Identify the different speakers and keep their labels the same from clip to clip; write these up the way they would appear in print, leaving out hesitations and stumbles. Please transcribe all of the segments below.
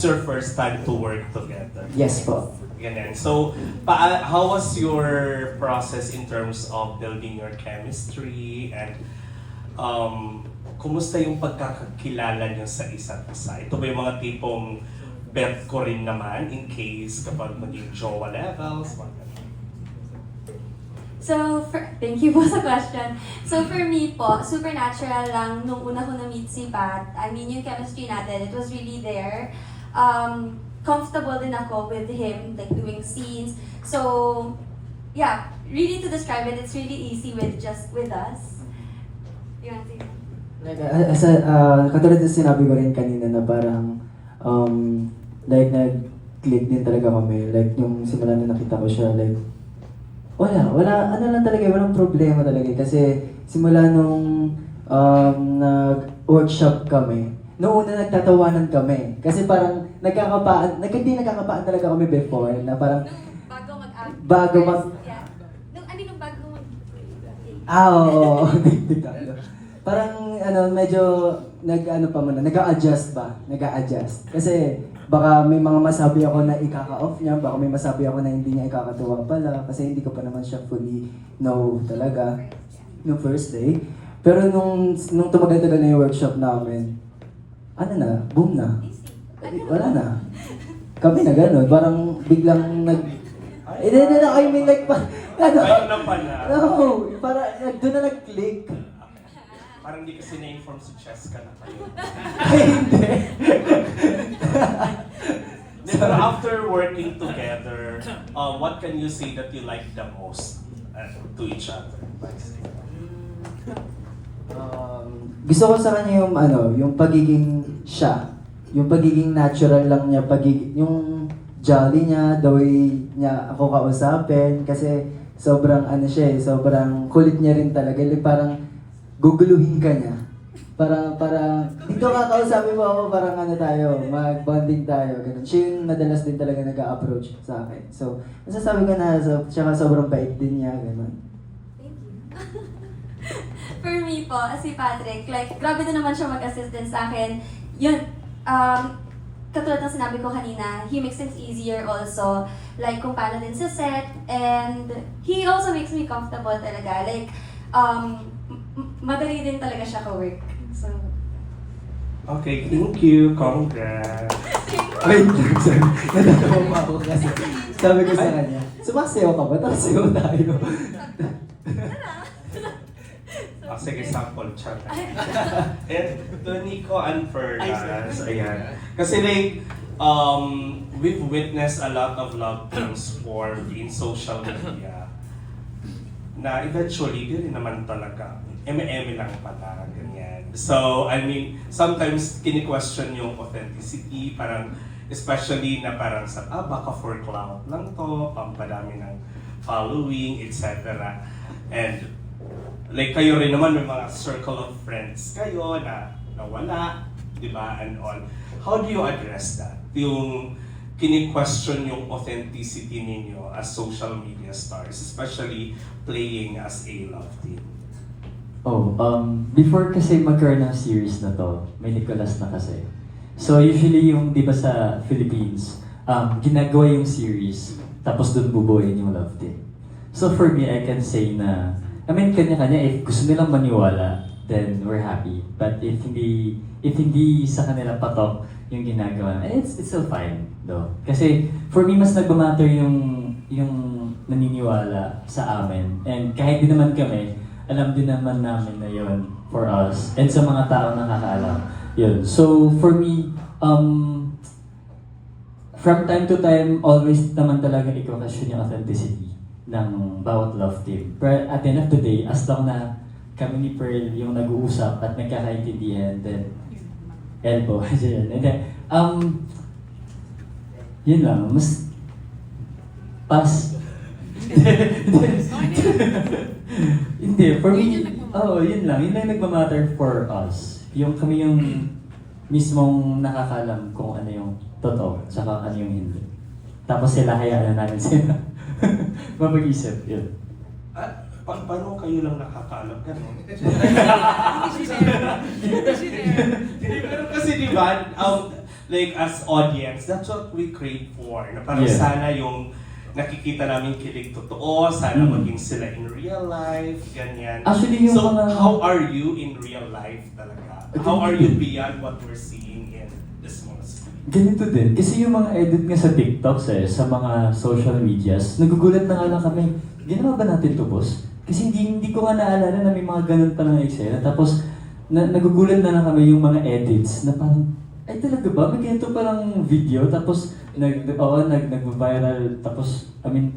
Speaker 1: your first time to work together?
Speaker 2: Yes po.
Speaker 1: Ganyan. So, how was your process in terms of building your chemistry and kumusta yung pagkakakilala niyo sa isa't isa? Ito ba yung mga tipong bet ko rin naman in case kapag maging jowa levels?
Speaker 3: So, thank you po sa question. So, for me po, supernatural lang nung una ko na-meet si Pat. I mean, yung chemistry natin, it was really there. Comfortable din ako with him, like doing scenes. So, yeah, really to describe it, it's really easy with us. You want to say?
Speaker 2: Like, katulad na sinabi ko rin kanina na parang, like, nag-click din talaga kami. Like, yung simula na nakita ko siya, like, wala, ano lang talaga, walang problema talaga. Kasi, simula nung nag-workshop kami, noong una nagtatawanan kami. Kasi parang, hindi nagkakapaan talaga kami before, na parang,
Speaker 3: Nung bago mag-act.
Speaker 2: Bago mag-
Speaker 3: Yeah. Nung bago mag-
Speaker 2: oo. Parang, medyo, nag-a-adjust ba? Nag-a-adjust. Kasi, baka may mga masabi ako na ikaka-off niya, baka may masabi ako na hindi niya ikakatuwa pala, kasi hindi ko pa naman siya fully know talaga, nung first day. Pero nung tumagal-tagal na yung workshop namin, boom na. Wala na. Kami na gano'n, parang biglang I mean like,
Speaker 1: Ayun na pala.
Speaker 2: no, parang doon na nag-click.
Speaker 1: Parang hindi kasi na-inform si Cheska na kayo.
Speaker 2: Ay, hindi.
Speaker 1: Pero after working together, what can you say that you like the most to each other?
Speaker 2: Gusto ko sa kanya yung pagiging siya. Yung pagiging natural lang niya, yung jolly niya, the way niya ako kausapin. Kasi sobrang sobrang kulit niya rin talaga. Like, parang guguluhin ka niya. Para dito kakausapin mo ako, parang mag-bonding tayo. Ganun. Siya yung madalas din talaga nag-a-approach sa akin. So, masasabi ko na, tsaka sobrang bait din niya. Ganun.
Speaker 3: Thank you. For me po, si Patrick, like, grabe na naman siya mag-assist din sa akin. Yun, katulad ng sinabi ko kanina, he makes things easier also. Like, kung paano din sa set. And he also makes me comfortable talaga. Like, madali din talaga siya ka-work. So,
Speaker 1: Okay, thank you. Congrats.
Speaker 2: Wait, sorry. Natatawa pa ako kasi sabi ko sa kanya, sumasayaw ka ba? Tara sayaw tayo.
Speaker 1: Sige, sample chat. And to Nico and Fernas, ayan. Kasi like, we've witnessed a lot of love teams formed in social media na eventually, di rin naman talaga. Eme-eme lang pala, ganyan. So, I mean, sometimes kini-question yung authenticity, parang, especially na parang sa, baka for clout lang to, pampadami ng following, etc. And, like kayo rin naman, may mga circle of friends kayo na nawala, di ba, and all. How do you address that? Yung kini-question yung authenticity ninyo as social media stars, especially playing as a love team.
Speaker 4: Before kasi magkaroon ng series na to, may Nicolas na kasi. So usually yung, di ba sa Philippines, ginagawa yung series, tapos doon bubuuin yung love team. So for me, I can say na, I mean, kanya-kanya, if gusto nilang maniwala, then we're happy. But if hindi sa kanila patok yung ginagawa, it's still fine, though. Kasi for me, mas nagmamatter yung naniniwala sa amin. And kahit di naman kami, alam din naman namin na yun for us. And sa mga tao nakakaalam. Yun. So for me, from time to time, always naman talaga i-question yung authenticity ng bawat love team. But at the end of the day, as long na kami ni Pearl yung nag-uusap at nagkakaintindihan, then elbow. And then, yun lang, mas pas. Hindi, for me, yun lang nagmamatter for us. Yung kami yung mismong nakakalam kung ano yung totoo, tsaka ano yung hindi. Tapos sila, hayaan na namin sila. Mapag-isip, yun.
Speaker 1: Paano kayo lang nakakaalam ka, no? Pero kasi di ba, like as audience, that's what we crave for. Na parang
Speaker 4: Yeah.
Speaker 1: sana yung nakikita namin kilig totoo, sana
Speaker 4: Mm.
Speaker 1: maging sila in real life, ganyan.
Speaker 4: Actually, yung
Speaker 1: so,
Speaker 4: mga-
Speaker 1: how are you in real life talaga? How are you beyond what we're seeing in the small screen?
Speaker 4: Ganito din. Kasi yung mga edit nga sa TikToks sa mga social medias, nagugulat na nga lang kami, ginawa ba natin to, boss? Kasi hindi ko nga naalala na may mga ganun pa ng eksena. Tapos, nagugulat na lang kami yung mga edits na parang, ay talaga ba? May ganito palang video. Tapos, nag-viral. Tapos, I mean,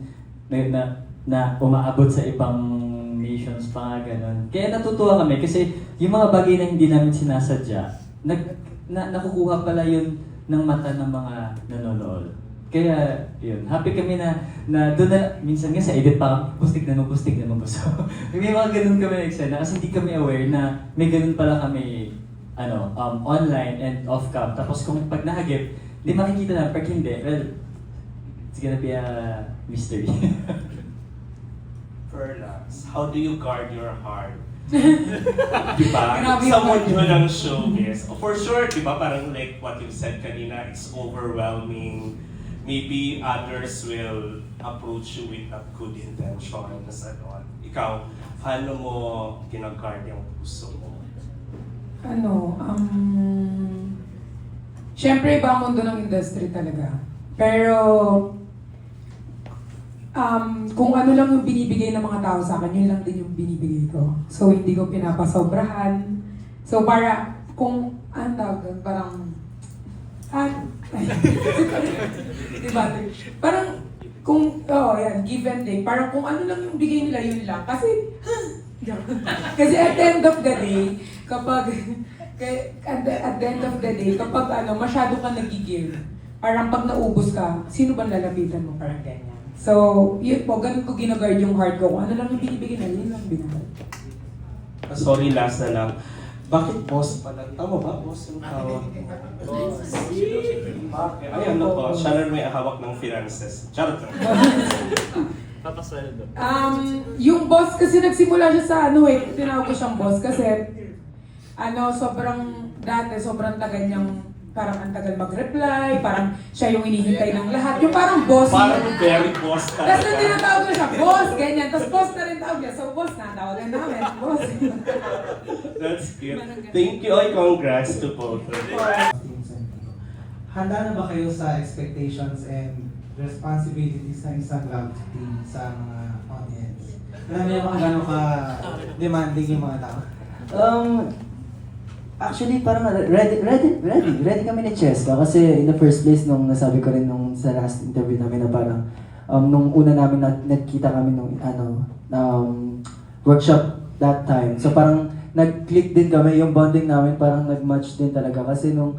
Speaker 4: na umaabot sa ibang nations pa nga ganun. Kaya natutuwa kami kasi yung mga bagay na hindi namin sinasadya, nakukuha pala yun ng mata ng mga nanonood. Kaya, yun, happy kami na doon na, minsan nga sa edit pa, pustik naman po. So, may mga ganun kami na eksena kasi hindi kami aware na may ganun pala kami, online and off-cam. Tapos kung pag nahagip, di makikita na, pag hindi, well, it's gonna be a mystery.
Speaker 1: Perlas, how do you guard your heart? Diba?
Speaker 5: Grabe
Speaker 1: Sa
Speaker 5: yung
Speaker 1: mundo ng showbiz. For sure, diba? Parang like what you said kanina, it's overwhelming. Maybe others will approach you with not good intentions and all. Ikaw, paano mo ginaguard yung puso mo?
Speaker 5: Siyempre iba ang mundo ng industry talaga. Pero, kung ano lang yung binibigay ng mga tao sa akin, yun lang din yung binibigay ko. So, hindi ko pinapasobrahan. So, para, kung, ang tawag doon, parang, diba? Parang, yan, give and take. Parang kung ano lang yung bigay nila, yun lang. Kasi, kasi at the end of the day, kapag, at the end of the day, kapag masyado ka nagigil, parang pag naubos ka, sino ba lalapitan mo? Parang ganyan. So, yun po, ganun ko ginaguard yung heart ko. Kung ano lang yung binibigay na, yun lang binigay.
Speaker 1: Sorry, last na lang. Bakit boss pala? Tama ba? Boss yung tawag? Bakit? Ay, ano to? Siya na may hawak ng finances. Charot lang.
Speaker 5: Yung boss kasi nagsimula siya sa tinawag ko siyang boss kasi sobrang tagal niyang parang ang tagal mag-reply, parang siya yung hinihintay ng lahat. Yung parang boss
Speaker 1: Parang
Speaker 5: niya.
Speaker 1: very boss
Speaker 5: Tapos nung
Speaker 1: talaga.
Speaker 5: tinatawag ko siya, boss, ganyan. Tapos boss na rin tawag niya. So boss na, tawagan namin, boss.
Speaker 1: That's cute. Thank you. Ay, congrats to both of you.
Speaker 6: Handa na ba kayo sa expectations and responsibilities ng isang love team sa mga audience? Alam niyo kung gano'n ka demanding yung mga tao?
Speaker 2: Actually, parang ready kami ni Cheska kasi in the first place nung nasabi ko rin nung sa last interview namin na parang nung una namin nagkita kami nung workshop that time. So parang nag-click din kami, yung bonding namin parang nag-match din talaga kasi nung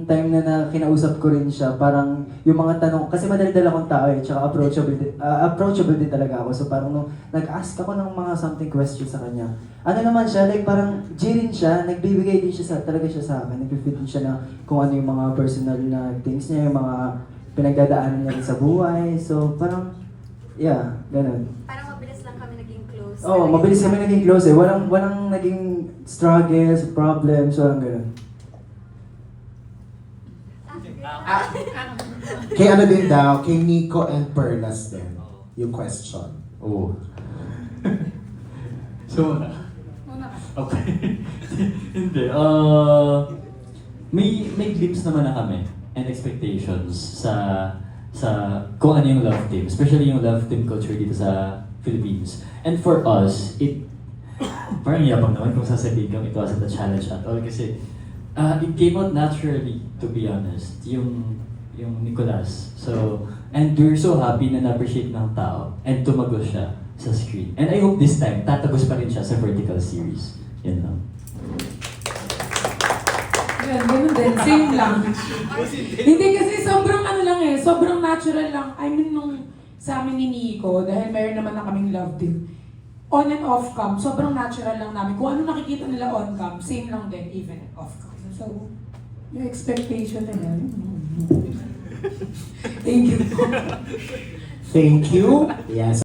Speaker 2: time na kinausap ko rin siya, parang yung mga tanong, kasi madaldal akong tao tsaka approachable din talaga ako. So parang nung nag-ask ako ng mga something questions sa kanya, ano naman siya, like parang G rin siya, nagbibigay din siya talaga siya sa akin, nag-fit din siya na kung ano yung mga personal na things niya, yung mga pinagdadaanan niya rin sa buhay. So parang, yeah, ganun.
Speaker 3: Parang mabilis lang kami naging close.
Speaker 2: Oo, mabilis kami naging close Walang naging struggles, problems, walang ganun.
Speaker 7: Kay ano din daw, kay Nico and Perlas din, yung question.
Speaker 4: Oo. So, okay. Hindi. May glimpse naman na kami and expectations sa kung ano yung love team. Especially yung love team culture dito sa Philippines. And for us, parang yabang naman kung sasabihin kang it wasn't a challenge at all kasi it came out naturally, to be honest, yung Nicolas. So, and we're so happy na na-appreciate ng tao and tumagos siya sa screen. And I hope this time, tatagos pa rin siya sa vertical series. Yan lang.
Speaker 5: Yan, ganun din. Same lang. Hindi kasi sobrang natural lang. I mean, sa amin ni Nico, dahil mayroon naman na kaming love team, on and off cam, sobrang natural lang namin. Kung ano nakikita nila on cam, same lang din, even off cam. So, yung expectation nila, thank you.
Speaker 7: Thank you. Yes.